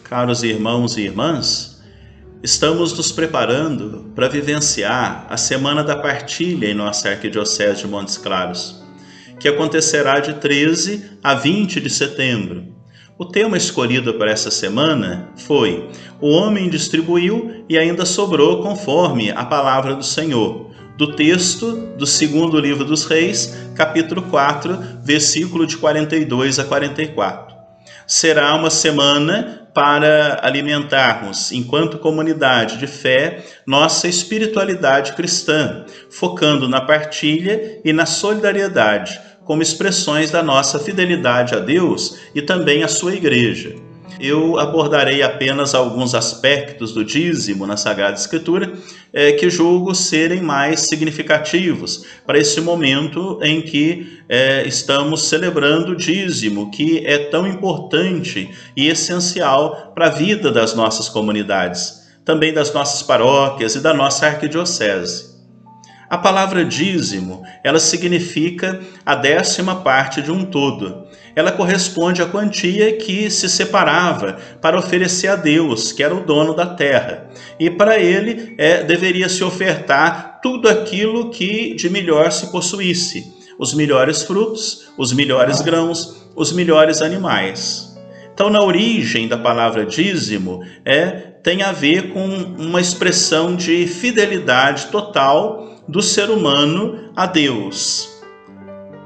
Caros irmãos e irmãs, estamos nos preparando para vivenciar a Semana da Partilha em nossa Arquidiocese de Montes Claros, que acontecerá de 13 a 20 de setembro. O tema escolhido para essa semana foi: o homem distribuiu e ainda sobrou conforme a palavra do Senhor, do texto do segundo livro dos Reis, capítulo 4, versículo de 42 a 44. Será uma semana para alimentarmos, enquanto comunidade de fé, nossa espiritualidade cristã, focando na partilha e na solidariedade, como expressões da nossa fidelidade a Deus e também à sua Igreja. Eu abordarei apenas alguns aspectos do dízimo na Sagrada Escritura que julgo serem mais significativos para esse momento em que estamos celebrando o dízimo, que é tão importante e essencial para a vida das nossas comunidades, também das nossas paróquias e da nossa arquidiocese. A palavra dízimo, ela significa a 10ª parte de um todo. Ela corresponde à quantia que se separava para oferecer a Deus, que era o dono da terra. E para ele deveria se ofertar tudo aquilo que de melhor se possuísse. Os melhores frutos, os melhores grãos, os melhores animais. Então, na origem da palavra dízimo, tem a ver com uma expressão de fidelidade total do ser humano a Deus.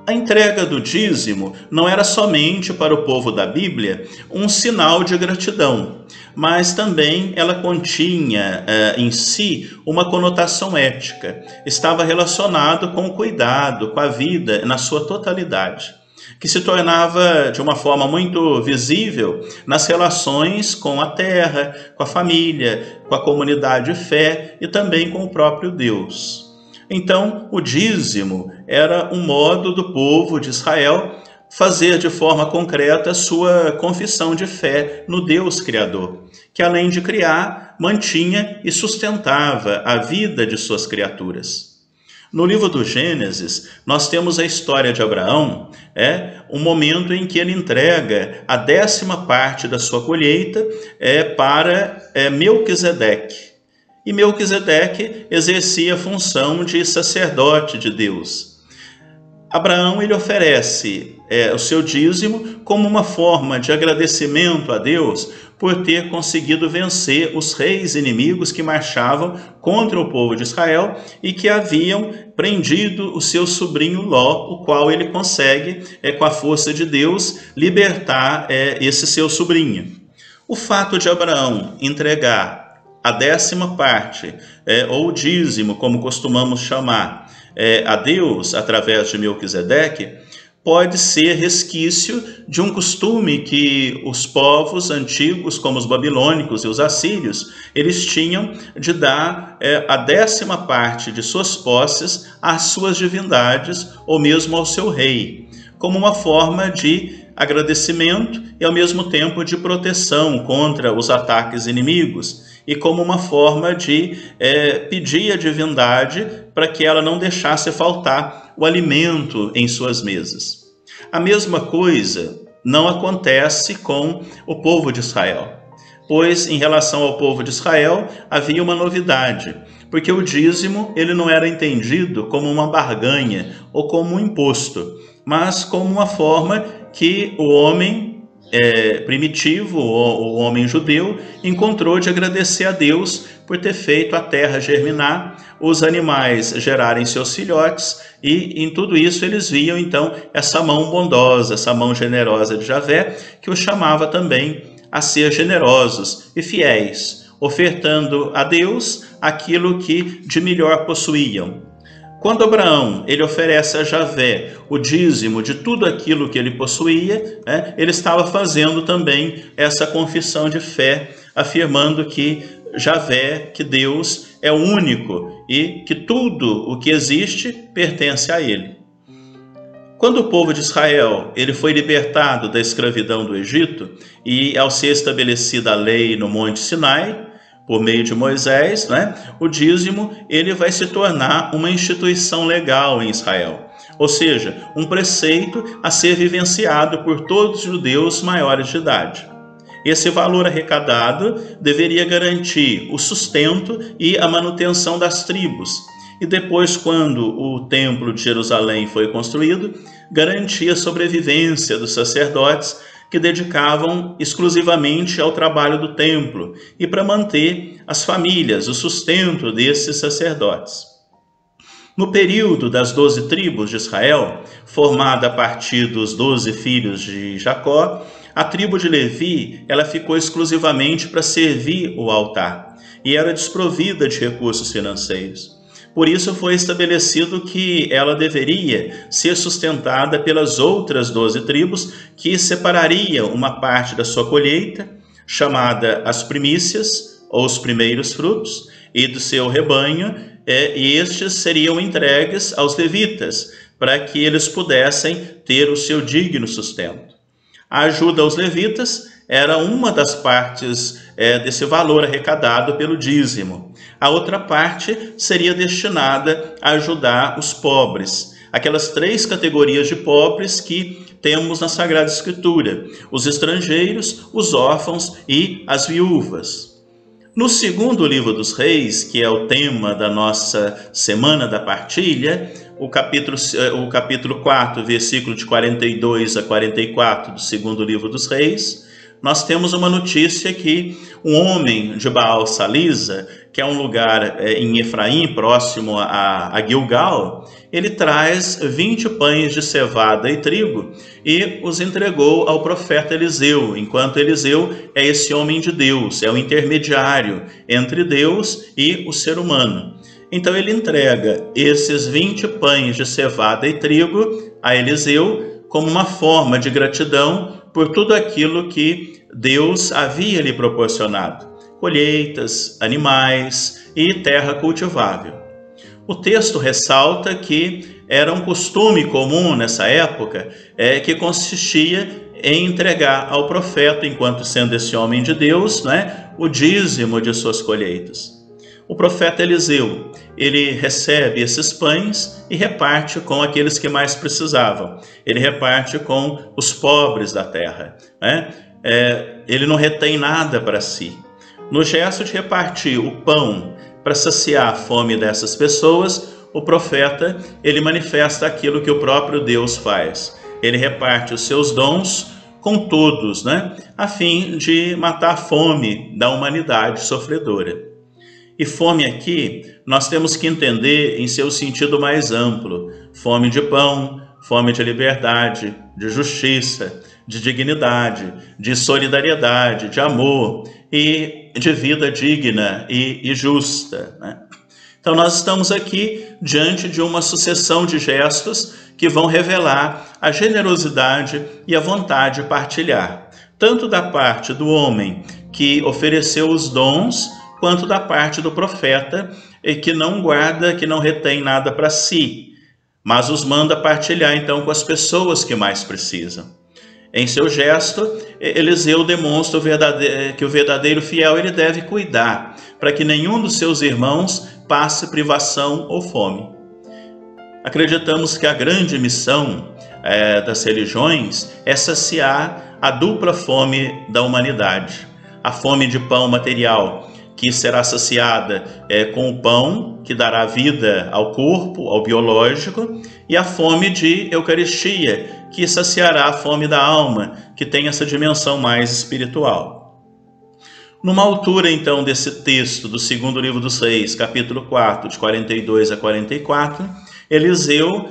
A entrega do dízimo não era somente para o povo da Bíblia um sinal de gratidão, mas também ela continha em si uma conotação ética. Estava relacionado com o cuidado, com a vida na sua totalidade, que se tornava de uma forma muito visível nas relações com a terra, com a família, com a comunidade de fé e também com o próprio Deus. Então, o dízimo era um modo do povo de Israel fazer de forma concreta sua confissão de fé no Deus Criador, que além de criar, mantinha e sustentava a vida de suas criaturas. No livro do Gênesis, nós temos a história de Abraão, um momento em que ele entrega a 10ª parte da sua colheita para Melquisedeque. E Melquisedeque exercia a função de sacerdote de Deus. Abraão ele oferece o seu dízimo como uma forma de agradecimento a Deus por ter conseguido vencer os reis inimigos que marchavam contra o povo de Israel e que haviam prendido o seu sobrinho Ló, o qual ele consegue, com a força de Deus, libertar esse seu sobrinho. O fato de Abraão entregar a 10ª parte, ou dízimo, como costumamos chamar, a Deus através de Melquisedeque, pode ser resquício de um costume que os povos antigos, como os babilônicos e os assírios, eles tinham de dar a 10ª parte de suas posses às suas divindades ou mesmo ao seu rei, como uma forma de agradecimento e ao mesmo tempo de proteção contra os ataques inimigos e como uma forma de pedir à divindade para que ela não deixasse faltar o alimento em suas mesas. A mesma coisa não acontece com o povo de Israel, pois em relação ao povo de Israel havia uma novidade, porque o dízimo ele não era entendido como uma barganha ou como um imposto, mas como uma forma que o homem primitivo, o homem judeu, encontrou de agradecer a Deus por ter feito a terra germinar, os animais gerarem seus filhotes, e em tudo isso eles viam então essa mão bondosa, essa mão generosa de Javé, que os chamava também a ser generosos e fiéis, ofertando a Deus aquilo que de melhor possuíam. Quando Abraão ele oferece a Javé o dízimo de tudo aquilo que ele possuía, ele estava fazendo também essa confissão de fé, afirmando que Javé, que Deus é o único e que tudo o que existe pertence a ele. Quando o povo de Israel ele foi libertado da escravidão do Egito e ao ser estabelecida a lei no Monte Sinai, por meio de Moisés, o dízimo ele vai se tornar uma instituição legal em Israel, ou seja, um preceito a ser vivenciado por todos os judeus maiores de idade. Esse valor arrecadado deveria garantir o sustento e a manutenção das tribos. E depois, quando o Templo de Jerusalém foi construído, garantia a sobrevivência dos sacerdotes que dedicavam exclusivamente ao trabalho do templo e para manter as famílias, o sustento desses sacerdotes. No período das 12 tribos de Israel, formada a partir dos 12 filhos de Jacó, a tribo de Levi ela ficou exclusivamente para servir o altar e era desprovida de recursos financeiros. Por isso foi estabelecido que ela deveria ser sustentada pelas outras 12 tribos, que separariam uma parte da sua colheita, chamada as primícias, ou os primeiros frutos, e do seu rebanho, e estes seriam entregues aos levitas, para que eles pudessem ter o seu digno sustento. A ajuda aos levitas era uma das partes desse valor arrecadado pelo dízimo. A outra parte seria destinada a ajudar os pobres, aquelas 3 categorias de pobres que temos na Sagrada Escritura: os estrangeiros, os órfãos e as viúvas. No segundo livro dos Reis, que é o tema da nossa Semana da Partilha, o capítulo 4, versículo de 42 a 44 do segundo livro dos Reis, nós temos uma notícia que um homem de Baal-Salisa, que é um lugar em Efraim, próximo a Gilgal, ele traz 20 pães de cevada e trigo e os entregou ao profeta Eliseu, enquanto Eliseu é esse homem de Deus, é o intermediário entre Deus e o ser humano. Então ele entrega esses 20 pães de cevada e trigo a Eliseu como uma forma de gratidão por tudo aquilo que Deus havia lhe proporcionado: colheitas, animais e terra cultivável. O texto ressalta que era um costume comum nessa época, que consistia em entregar ao profeta, enquanto sendo esse homem de Deus, o dízimo de suas colheitas. O profeta Eliseu, ele recebe esses pães e reparte com aqueles que mais precisavam. Ele reparte com os pobres da terra. Ele não retém nada para si. No gesto de repartir o pão para saciar a fome dessas pessoas, o profeta, ele manifesta aquilo que o próprio Deus faz. Ele reparte os seus dons com todos, a fim de matar a fome da humanidade sofredora. E fome aqui, nós temos que entender em seu sentido mais amplo: fome de pão, fome de liberdade, de justiça, de dignidade, de solidariedade, de amor e de vida digna e justa. Então nós estamos aqui diante de uma sucessão de gestos que vão revelar a generosidade e a vontade de partilhar, tanto da parte do homem que ofereceu os dons, quanto da parte do profeta, que não guarda, que não retém nada para si, mas os manda partilhar então com as pessoas que mais precisam. Em seu gesto, Eliseu demonstra que o verdadeiro fiel ele deve cuidar, para que nenhum dos seus irmãos passe privação ou fome. Acreditamos que a grande missão das religiões é saciar a dupla fome da humanidade: a fome de pão material, que será saciada com o pão, que dará vida ao corpo, ao biológico, e a fome de Eucaristia, que saciará a fome da alma, que tem essa dimensão mais espiritual. Numa altura, então, desse texto do segundo livro dos Reis, capítulo 4, de 42 a 44, Eliseu,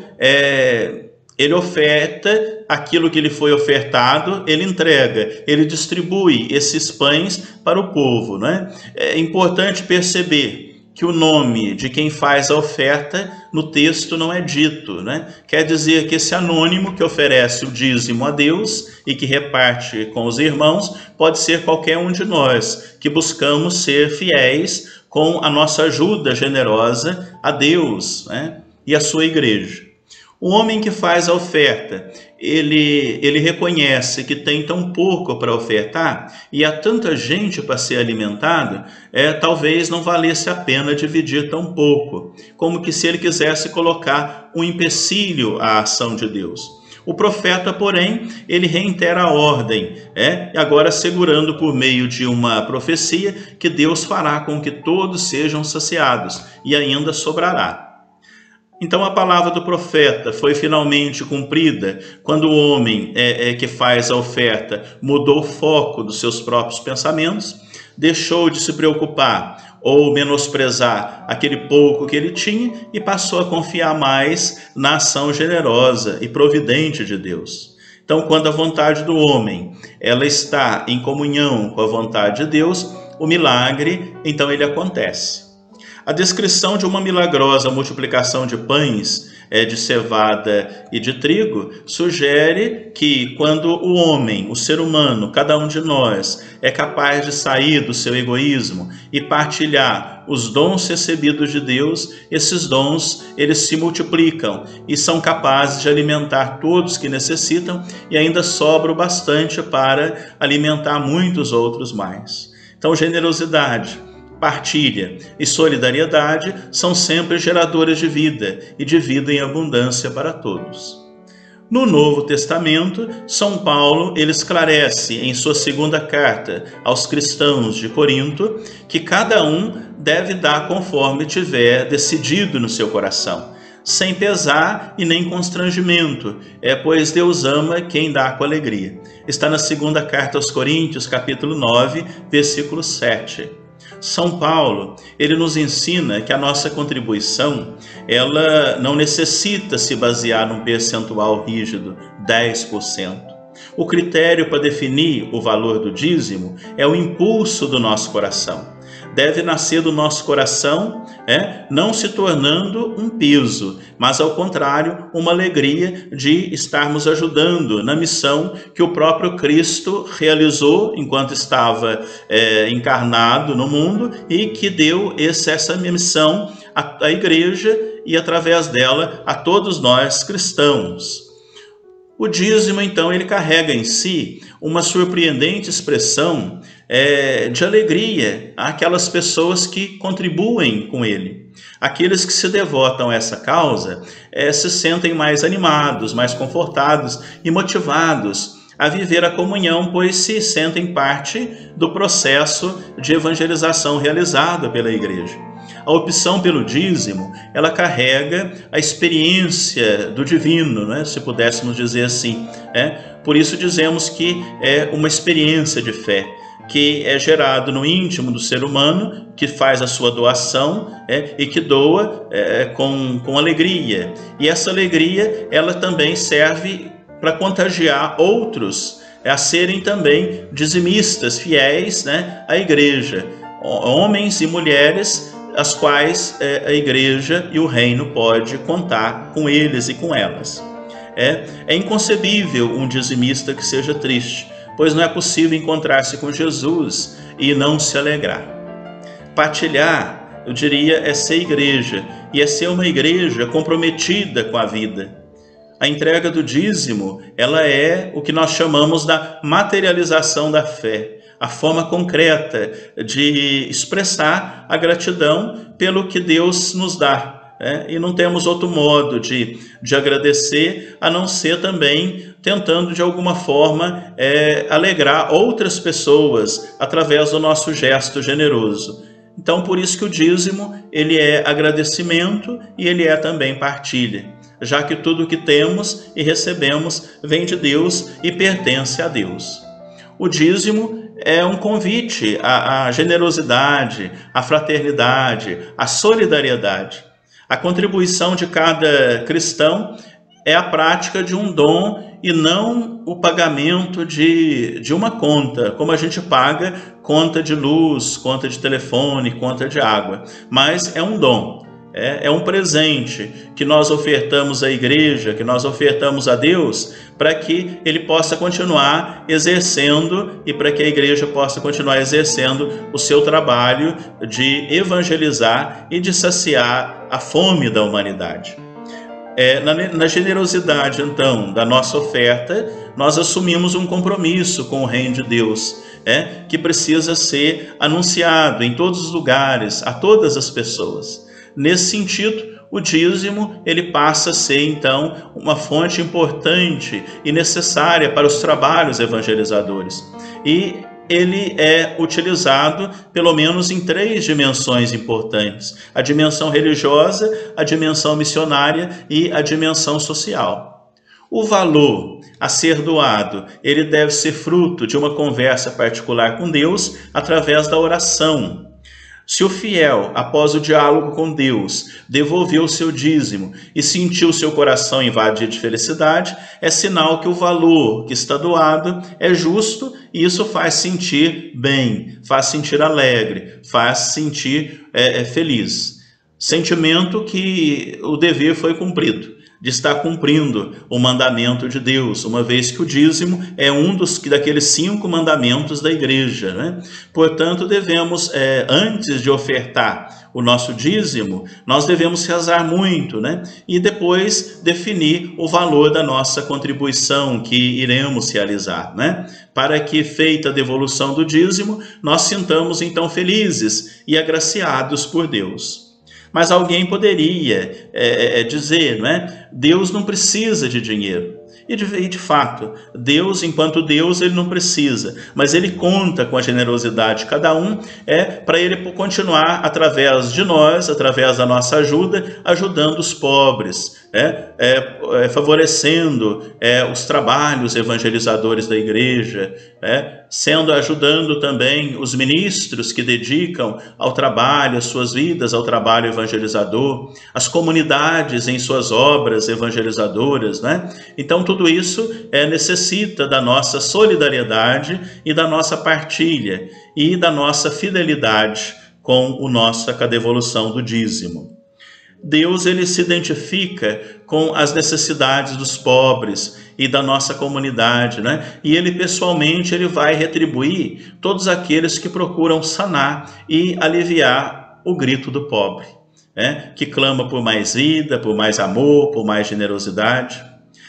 ele oferta aquilo que lhe foi ofertado, ele entrega, ele distribui esses pães para o povo. É importante perceber que o nome de quem faz a oferta no texto não é dito. Quer dizer que esse anônimo que oferece o dízimo a Deus e que reparte com os irmãos pode ser qualquer um de nós, que buscamos ser fiéis com a nossa ajuda generosa a Deus e a sua igreja. O homem que faz a oferta, ele reconhece que tem tão pouco para ofertar e há tanta gente para ser alimentado, talvez não valesse a pena dividir tão pouco, como que se ele quisesse colocar um empecilho à ação de Deus. O profeta, porém, ele reitera a ordem, agora assegurando por meio de uma profecia que Deus fará com que todos sejam saciados e ainda sobrará. Então a palavra do profeta foi finalmente cumprida quando o homem que faz a oferta mudou o foco dos seus próprios pensamentos, deixou de se preocupar ou menosprezar aquele pouco que ele tinha e passou a confiar mais na ação generosa e providente de Deus. Então, quando a vontade do homem ela está em comunhão com a vontade de Deus, o milagre, então, ele acontece. A descrição de uma milagrosa multiplicação de pães, de cevada e de trigo, sugere que quando o homem, o ser humano, cada um de nós, é capaz de sair do seu egoísmo e partilhar os dons recebidos de Deus, esses dons, eles se multiplicam e são capazes de alimentar todos que necessitam e ainda sobra o bastante para alimentar muitos outros mais. Então, generosidade, partilha e solidariedade são sempre geradores de vida e de vida em abundância para todos. No Novo Testamento, São Paulo ele esclarece em sua segunda carta aos cristãos de Corinto que cada um deve dar conforme tiver decidido no seu coração, sem pesar e nem constrangimento, pois Deus ama quem dá com alegria. Está na segunda carta aos Coríntios, capítulo 9, versículo 7. São Paulo, ele nos ensina que a nossa contribuição, ela não necessita se basear num percentual rígido, 10%. O critério para definir o valor do dízimo é o impulso do nosso coração. Deve nascer do nosso coração, não se tornando um peso, mas ao contrário, uma alegria de estarmos ajudando na missão que o próprio Cristo realizou enquanto estava encarnado no mundo e que deu essa missão à igreja e através dela a todos nós cristãos. O dízimo, então, ele carrega em si uma surpreendente expressão de alegria àquelas pessoas que contribuem com ele. Aqueles que se devotam a essa causa se sentem mais animados, mais confortados e motivados a viver a comunhão, pois se sentem parte do processo de evangelização realizado pela igreja. A opção pelo dízimo, ela carrega a experiência do divino, se pudéssemos dizer assim. Por isso dizemos que é uma experiência de fé, que é gerado no íntimo do ser humano, que faz a sua doação e que doa com alegria. E essa alegria, ela também serve para contagiar outros a serem também dizimistas, fiéis à igreja. Homens e mulheres as quais a igreja e o reino pode contar com eles e com elas. É inconcebível um dizimista que seja triste, pois não é possível encontrar-se com Jesus e não se alegrar. Partilhar, eu diria, é ser igreja, e é ser uma igreja comprometida com a vida. A entrega do dízimo, ela é o que nós chamamos da materialização da fé, a forma concreta de expressar a gratidão pelo que Deus nos dá. E não temos outro modo de agradecer, a não ser também tentando de alguma forma alegrar outras pessoas através do nosso gesto generoso. Então, por isso que o dízimo, ele é agradecimento e ele é também partilha, já que tudo o que temos e recebemos vem de Deus e pertence a Deus. O dízimo é um convite à generosidade, à fraternidade, à solidariedade. A contribuição de cada cristão é a prática de um dom e não o pagamento de uma conta, como a gente paga conta de luz, conta de telefone, conta de água. Mas é um dom. É um presente que nós ofertamos à igreja, que nós ofertamos a Deus, para que Ele possa continuar exercendo e para que a igreja possa continuar exercendo o seu trabalho de evangelizar e de saciar a fome da humanidade. Na generosidade, então, da nossa oferta, nós assumimos um compromisso com o reino de Deus, que precisa ser anunciado em todos os lugares, a todas as pessoas. Nesse sentido, o dízimo ele passa a ser então uma fonte importante e necessária para os trabalhos evangelizadores. E ele é utilizado pelo menos em 3 dimensões importantes: a dimensão religiosa, a dimensão missionária e a dimensão social. O valor a ser doado, ele deve ser fruto de uma conversa particular com Deus através da oração. Se o fiel, após o diálogo com Deus, devolveu o seu dízimo e sentiu seu coração invadir de felicidade, é sinal que o valor que está doado é justo, e isso faz sentir bem, faz sentir alegre, faz sentir feliz. Sentimento que o dever foi cumprido, de estar cumprindo o mandamento de Deus, uma vez que o dízimo é daqueles 5 mandamentos da igreja, né? Portanto, devemos, antes de ofertar o nosso dízimo, nós devemos rezar muito, né? E depois definir o valor da nossa contribuição que iremos realizar, né? Para que, feita a devolução do dízimo, nós sintamos então felizes e agraciados por Deus. Mas alguém poderia dizer, não é? Deus não precisa de dinheiro. E de fato, Deus, enquanto Deus, ele não precisa, mas ele conta com a generosidade de cada um, para ele continuar através de nós, através da nossa ajuda, ajudando os pobres, favorecendo os trabalhos evangelizadores da igreja, ajudando também os ministros que dedicam ao trabalho, as suas vidas ao trabalho evangelizador, as comunidades em suas obras evangelizadoras, né? Então tudo isso necessita da nossa solidariedade e da nossa partilha e da nossa fidelidade com a devolução do dízimo. Deus ele se identifica com as necessidades dos pobres e da nossa comunidade, né? E ele pessoalmente ele vai retribuir todos aqueles que procuram sanar e aliviar o grito do pobre, que clama por mais vida, por mais amor, por mais generosidade.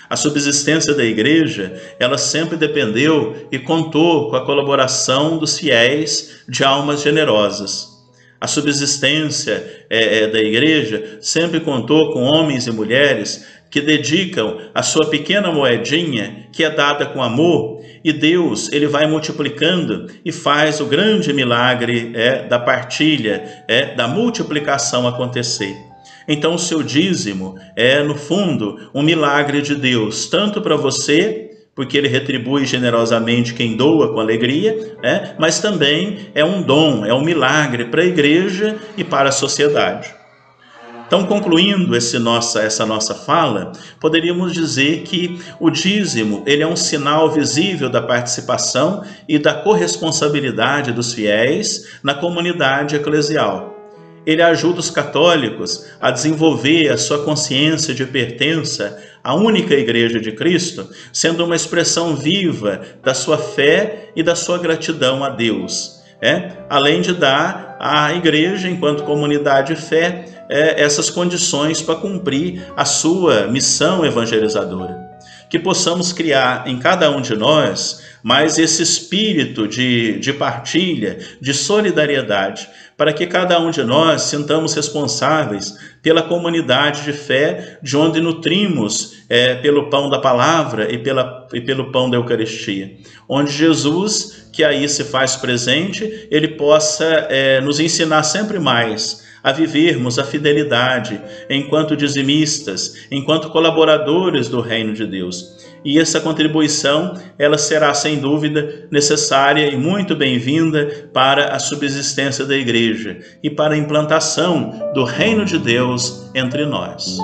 A subsistência da igreja, ela sempre dependeu e contou com a colaboração dos fiéis de almas generosas. A subsistência da igreja sempre contou com homens e mulheres que dedicam a sua pequena moedinha, que é dada com amor, e Deus ele vai multiplicando e faz o grande milagre da partilha, da multiplicação acontecer. Então o seu dízimo é, no fundo, um milagre de Deus, tanto para você, porque ele retribui generosamente quem doa com alegria, mas também é um dom, é um milagre para a igreja e para a sociedade. Então, concluindo essa nossa fala, poderíamos dizer que o dízimo ele é um sinal visível da participação e da corresponsabilidade dos fiéis na comunidade eclesial. Ele ajuda os católicos a desenvolver a sua consciência de pertença à única Igreja de Cristo, sendo uma expressão viva da sua fé e da sua gratidão a Deus. Além de dar à Igreja, enquanto comunidade de fé, essas condições para cumprir a sua missão evangelizadora. Que possamos criar em cada um de nós mais esse espírito de partilha, de solidariedade, para que cada um de nós sintamos responsáveis pela comunidade de fé, de onde nutrimos pelo pão da palavra e pelo pão da Eucaristia. Onde Jesus, que aí se faz presente, ele possa nos ensinar sempre mais a vivermos a fidelidade enquanto dizimistas, enquanto colaboradores do reino de Deus. E essa contribuição, ela será sem dúvida necessária e muito bem-vinda para a subsistência da igreja e para a implantação do reino de Deus entre nós.